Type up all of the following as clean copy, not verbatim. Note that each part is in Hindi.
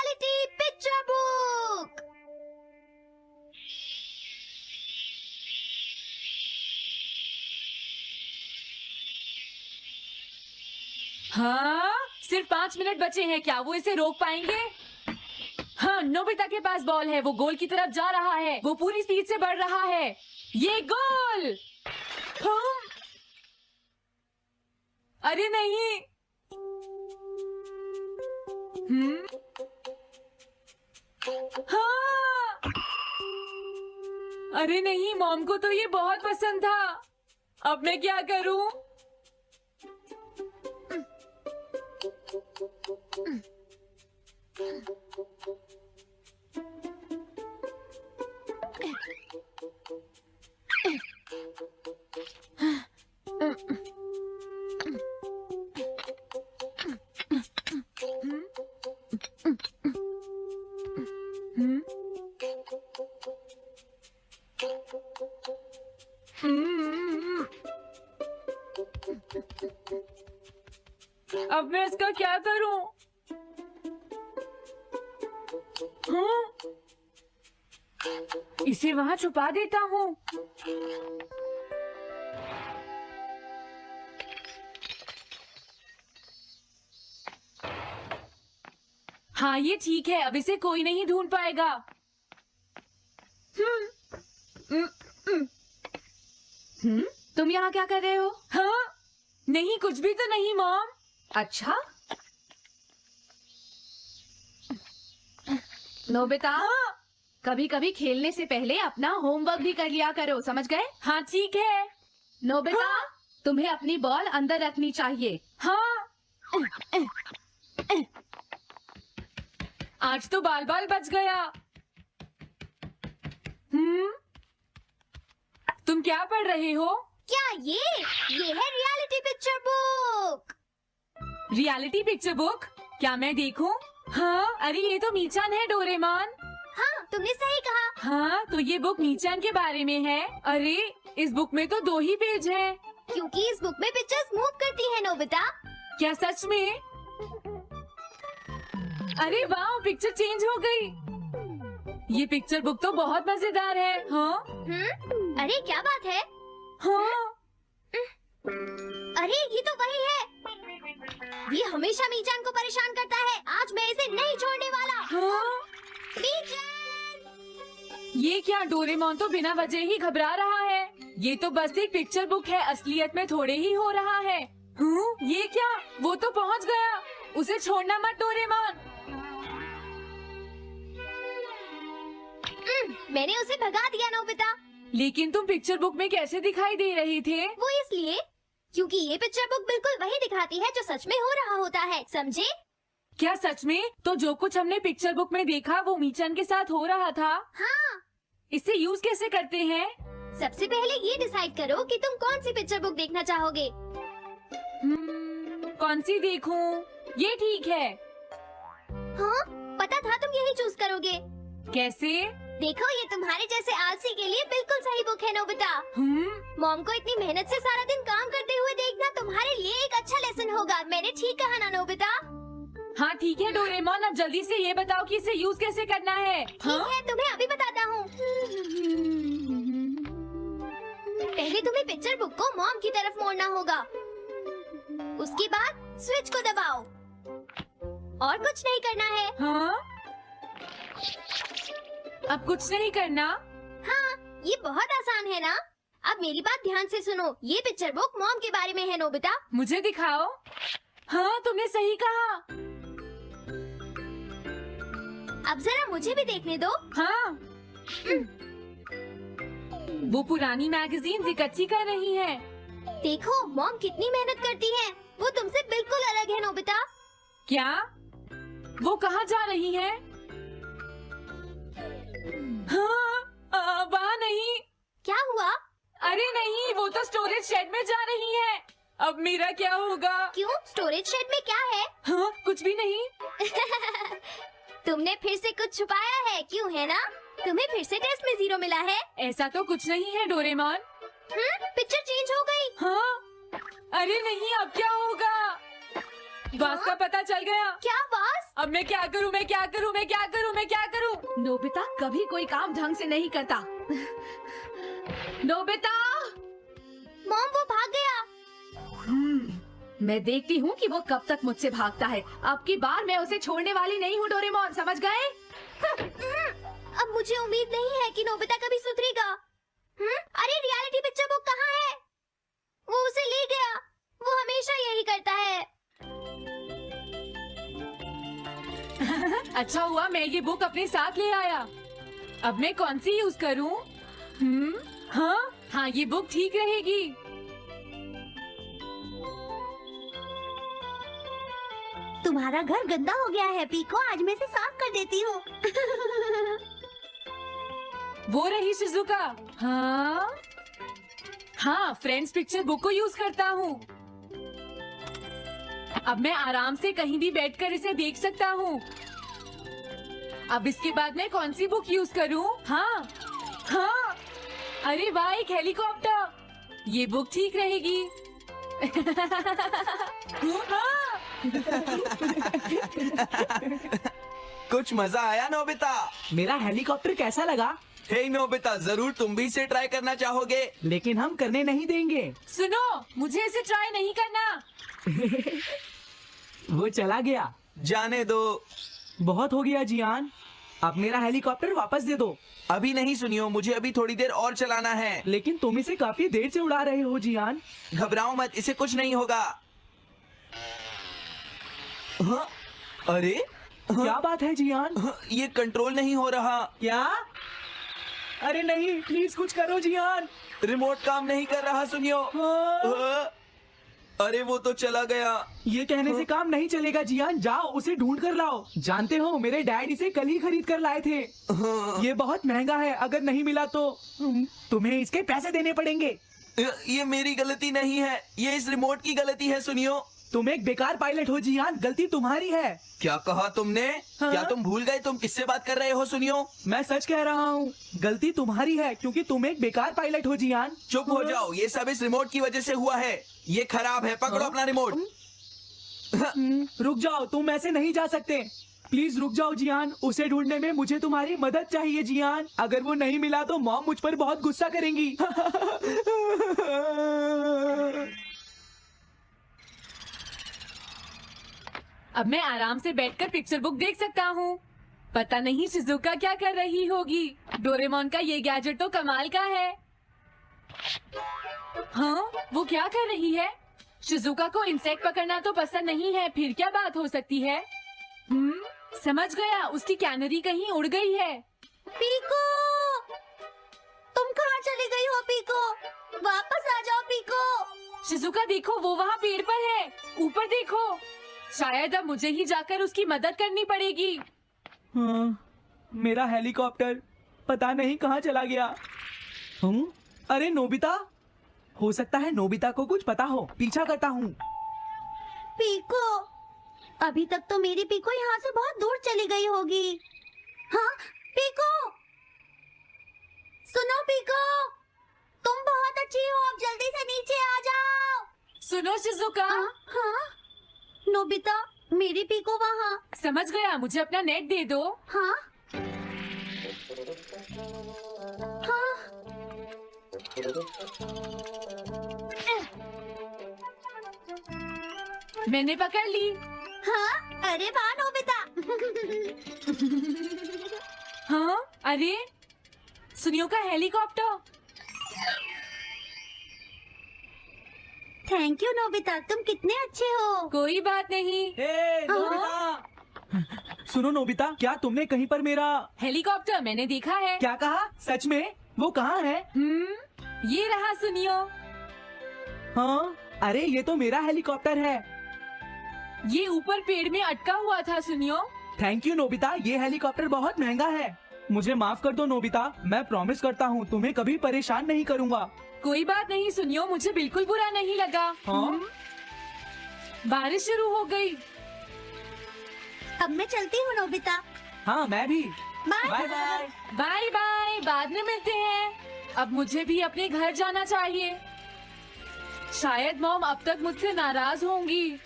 Reality picture book. हाँ, सिर्फ 5 मिनट बचे हैं। क्या वो इसे रोक पाएंगे? हाँ, नोबिता के पास बॉल है। वो गोल की तरफ जा रहा है। वो पूरी स्पीड से बढ़ रहा है। ये गोल! हाँ? अरे नहीं! हाँ! अरे नहीं, मॉम को तो ये बहुत पसंद था। अब मैं क्या करूं? अब मैं इसका क्या करूं? हाँ? इसे वहां छुपा देता हूँ। हाँ, ये ठीक है। अब इसे कोई नहीं ढूंढ पाएगा। तुम यहाँ क्या कर रहे हो? हाँ? नहीं, कुछ भी तो नहीं मॉम। अच्छा, नोबिता, हाँ? कभी कभी खेलने से पहले अपना होमवर्क भी कर लिया करो, समझ गए? हाँ, ठीक है। नोबिता, हाँ? तुम्हें अपनी बॉल अंदर रखनी चाहिए। हाँ? आज तो बाल बाल बच गया। तुम क्या पढ़ रहे हो? क्या ये है reality picture book. Reality picture book? क्या मैं देखूं? हाँ, अरे ये तो मीचान है, डोरेमोन। हाँ, तुमने सही कहा। हाँ, तो ये बुक मीचान के बारे में है। अरे, इस बुक में तो 2 ही पेज हैं। क्योंकि इस बुक में पिक्चर्स मूव करती है नोबिता। क्या सच में? अरे वाह, पिक्चर चेंज हो गई। ये पिक्चर बुक तो बहुत मजेदार है। हाँ? अरे क्या बात है? हाँ? अरे ये तो वही है। ये हमेशा मीचान को परेशान करता है। आज मैं इसे नहीं छोड़ने वाला। हाँ? मीचान! ये क्या, डोरेमोन तो बिना वजह ही घबरा रहा है। ये तो बस एक पिक्चर बुक है, असलियत में थोड़े ही हो रहा है। ये क्या? वो तो पहुंच गया। उसे छोड़ना मत डोरेमोन। मैंने उसे भगा दिया नोबिता। लेकिन तुम पिक्चर बुक में कैसे दिखाई दे रहे थे? वो इसलिए क्योंकि ये पिक्चर बुक बिल्कुल वही दिखाती है जो सच में हो रहा होता है, समझे? क्या सच में? तो जो कुछ हमने पिक्चर बुक में देखा वो मीचान के साथ हो रहा था? हाँ। इसे यूज कैसे करते हैं? सबसे पहले ये डिसाइड करो कि तुम कौन सी पिक्चर बुक देखना चाहोगे। कौन सी देखूं? ये ठीक है। हाँ, पता था तुम यही चूज करोगे। कैसे? देखो, ये तुम्हारे जैसे आलसी के लिए बिल्कुल सही बुक है नोबिता। मॉम को इतनी मेहनत से सारा दिन काम करते हुए देखना तुम्हारे लिए एक अच्छा लेसन होगा। मैंने ठीक कहा ना नोबिता? हाँ ठीक है डोरेमोन, अब जल्दी से ये बताओ कि इसे यूज कैसे करना है। ठीक है, तुम्हें अभी बताता हूँ। पहले तुम्हें पिक्चर बुक को मॉम की तरफ मोड़ना होगा। उसके बाद स्विच को दबाओ। और कुछ नहीं करना है। हाँ? अब कुछ नहीं करना? हाँ, ये बहुत आसान है ना? अब मेरी बात ध्यान से सुनो। ये पिक्चर बुक मॉम के बारे में है नोबिता। मुझे दिखाओ। हाँ, तुमने सही कहा। अब जरा मुझे भी देखने दो। हाँ। वो पुरानी मैगजीन्स इकट्ठी कर रही है। देखो, मॉम कितनी मेहनत करती है। वो तुमसे बिल्कुल अलग है नोबिता। क्या? वो कहाँ जा रही है? हाँ, वहाँ नहीं। क्या हुआ? अरे नहीं, वो तो स्टोरेज शेड में जा रही है। अब मेरा क्या होगा? क्यों? स्टोरेज शेड में क्या है? हाँ, कुछ भी नहीं। तुमने फिर से कुछ छुपाया है, क्यों है ना? तुम्हें फिर से टेस्ट में 0 मिला है। ऐसा तो कुछ नहीं है डोरेमोन। पिक्चर चेंज हो गई। हाँ? अरे नहीं, अब क्या होगा? वास का पता चल गया। क्या वास? अब मैं क्या करूं, मैं क्या करूं, मैं क्या करूं, मैं क्या करूं? नोबिता कभी कोई काम ढंग से नहीं करता। नोबिता! मॉम वो भाग गया। मैं देखती हूँ कि वो कब तक मुझसे भागता है। अब की बार मैं उसे छोड़ने वाली नहीं हूँ डोरेमोन, समझ गए? अब मुझे उम्मीद नहीं है कि नोबिता कभी सुधरेगा। अरे रियलिटी पिक्चर बुक कहाँ है? वो उसे ले गया। वो हमेशा यही करता है। अच्छा हुआ मैं ये बुक अपने साथ ले आया। अब मैं कौन सी यूज करूं? हाँ, ये बुक ठीक रहेगी। तुम्हारा घर गंदा हो गया है पीको, आज मैं इसे साफ कर देती हूँ। वो रही शिजुका। हाँ, फ्रेंड्स पिक्चर बुक को यूज करता हूँ। अब मैं आराम से कहीं भी बैठकर इसे देख सकता हूँ। अब इसके बाद मैं कौन सी बुक यूज करूँ? हाँ, अरे वाह, एक हेलीकॉप्टर। ये बुक ठीक रहेगी। कुछ मजा आया नोबिता? मेरा हेलीकॉप्टर कैसा लगा? हे नोबिता, जरूर तुम भी इसे ट्राई करना चाहोगे। लेकिन हम करने नहीं देंगे। सुनो, मुझे इसे ट्राई नहीं करना। वो चला गया। जाने दो। बहुत हो गया जियान, अब मेरा हेलीकॉप्टर वापस दे दो। अभी नहीं सुनियो, मुझे अभी थोड़ी देर और चलाना है। लेकिन तुम इसे काफी देर से उड़ा रहे हो जियान। घबराओ मत, इसे कुछ नहीं होगा। हाँ? अरे क्या बात है जियान? ये कंट्रोल नहीं हो रहा। क्या? अरे नहीं, प्लीज कुछ करो जियान। रिमोट काम नहीं कर रहा, सुनियो। हाँ? अरे वो तो चला गया। ये कहने से काम नहीं चलेगा जियान, जाओ उसे ढूंढ कर लाओ। जानते हो मेरे डैड इसे कल ही खरीद कर लाए थे। ये बहुत महंगा है, अगर नहीं मिला तो तुम्हें इसके पैसे देने पड़ेंगे। ये मेरी गलती नहीं है, ये इस रिमोट की गलती है, सुनियो। तुम एक बेकार पायलट हो जियान, गलती तुम्हारी है। क्या कहा तुमने? हाँ? क्या तुम भूल गए तुम किससे बात कर रहे हो, सुनियो? मैं सच कह रहा हूँ, गलती तुम्हारी है क्योंकि तुम एक बेकार पायलट हो जियान। चुप हो जाओ, ये सब इस रिमोट की वजह से हुआ है। ये खराब है, पकड़ो अपना रिमोट। रुक जाओ, तुम ऐसे नहीं जा सकते। प्लीज रुक जाओ जियान, उसे ढूंढने में मुझे तुम्हारी मदद चाहिए जियान। अगर वो नहीं मिला तो मॉम मुझ पर बहुत गुस्सा करेंगी। अब मैं आराम से बैठकर पिक्चर बुक देख सकता हूँ। पता नहीं शिजुका क्या कर रही होगी। डोरेमोन का ये गैजेट तो कमाल का है। हाँ, वो क्या कर रही है? शिजुका को इंसेक्ट पकड़ना तो पसंद नहीं है, फिर क्या बात हो सकती है? समझ गया, उसकी कैनरी कहीं उड़ गई है। पीको, तुम कहाँ चली गई हो पीको? वापस आ जाओ पीको। शिजुका देखो, वो वहाँ पेड़ पर है। ऊपर देखो। शायद अब मुझे ही जाकर उसकी मदद करनी पड़ेगी। मेरा हेलीकॉप्टर पता नहीं कहाँ चला गया। अरे नोबिता, हो सकता है नोबिता को कुछ पता हो, पीछा करता हूँ। पीको, अभी तक तो मेरी पीको यहाँ से बहुत दूर चली गई होगी। हाँ पीको, सुनो पीको, तुम बहुत अच्छी हो, अब जल्दी से नीचे आ जाओ। सुनो शिजुका। हाँ नोबिता, मेरी पीको वहाँ। समझ गया, मुझे अपना नेट दे दो। हाँ हाँ मैंने पकड़ ली। हाँ, अरे वाह नोबिता। हाँ, अरे सुनियो का हेलीकॉप्टर। थैंक यू नोबिता, तुम कितने अच्छे हो। कोई बात नहीं। नोबिता! सुनो नोबिता, क्या तुमने कहीं पर मेरा हेलीकॉप्टर मैंने देखा है। क्या कहा? सच में? वो कहाँ है? ये रहा सुनियो। हाँ, अरे ये तो मेरा हेलीकॉप्टर है। ये ऊपर पेड़ में अटका हुआ था सुनियो। थैंक यू नोबिता, ये हेलीकॉप्टर बहुत महंगा है। मुझे माफ कर दो नोबिता, मैं प्रॉमिस करता हूँ तुम्हें कभी परेशान नहीं करूँगा। कोई बात नहीं सुनियो, मुझे बिल्कुल बुरा नहीं लगा। हाँ? बारिश शुरू हो गई। अब मैं चलती हूँ नोबिता। हाँ मैं भी। Bye bye bye. Bye bye, बाद में मिलते हैं। अब मुझे भी अपने घर जाना चाहिए। शायद मॉम अब तक मुझसे नाराज होंगी।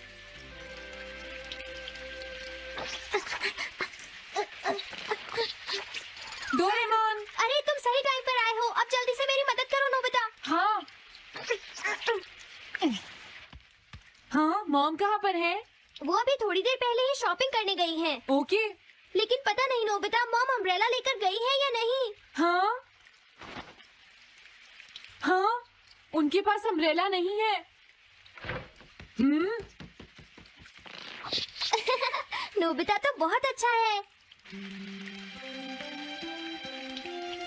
मॉम कहाँ पर है? वो अभी थोड़ी देर पहले ही शॉपिंग करने गई हैं। ओके। लेकिन पता नहीं नोबिता, मॉम अम्ब्रेला लेकर गई है या नहीं। हाँ हाँ, उनके पास अम्ब्रेला नहीं है। नोबिता तो बहुत अच्छा है।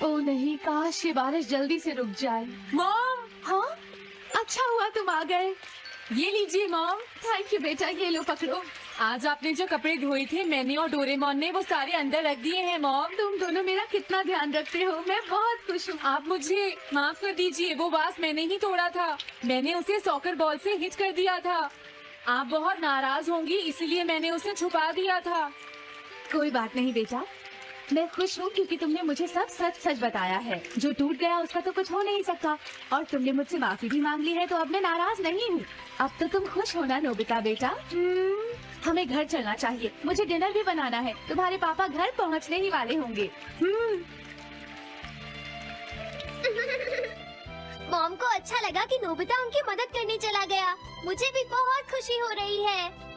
ओ नहीं, काश ये बारिश जल्दी से रुक जाए। मॉम, हाँ, अच्छा हुआ तुम आ गए। ये लीजिए मॉम। थैंक यू बेटा, ये लो पकड़ो। आज आपने जो कपड़े धोए थे मैंने और डोरेमोन ने वो सारे अंदर रख दिए हैं मॉम। तुम दोनों मेरा कितना ध्यान रखते हो, मैं बहुत खुश हूँ। आप मुझे माफ कर दीजिए, वो वास मैंने ही तोड़ा था। मैंने उसे सॉकर बॉल से हिट कर दिया था। आप बहुत नाराज होंगी इसलिए मैंने उसे छुपा दिया था। कोई बात नहीं बेटा, मैं खुश हूँ क्योंकि तुमने मुझे सब सच सच बताया है। जो टूट गया उसका तो कुछ हो नहीं सकता, और तुमने मुझसे माफी भी मांग ली है, तो अब मैं नाराज नहीं हूँ। अब तो तुम खुश हो ना नोबिता बेटा? हमें घर चलना चाहिए, मुझे डिनर भी बनाना है। तुम्हारे पापा घर पहुँचने ही वाले होंगे। मॉम को अच्छा लगा कि नोबिता उनकी मदद करने चला गया। मुझे भी बहुत खुशी हो रही है।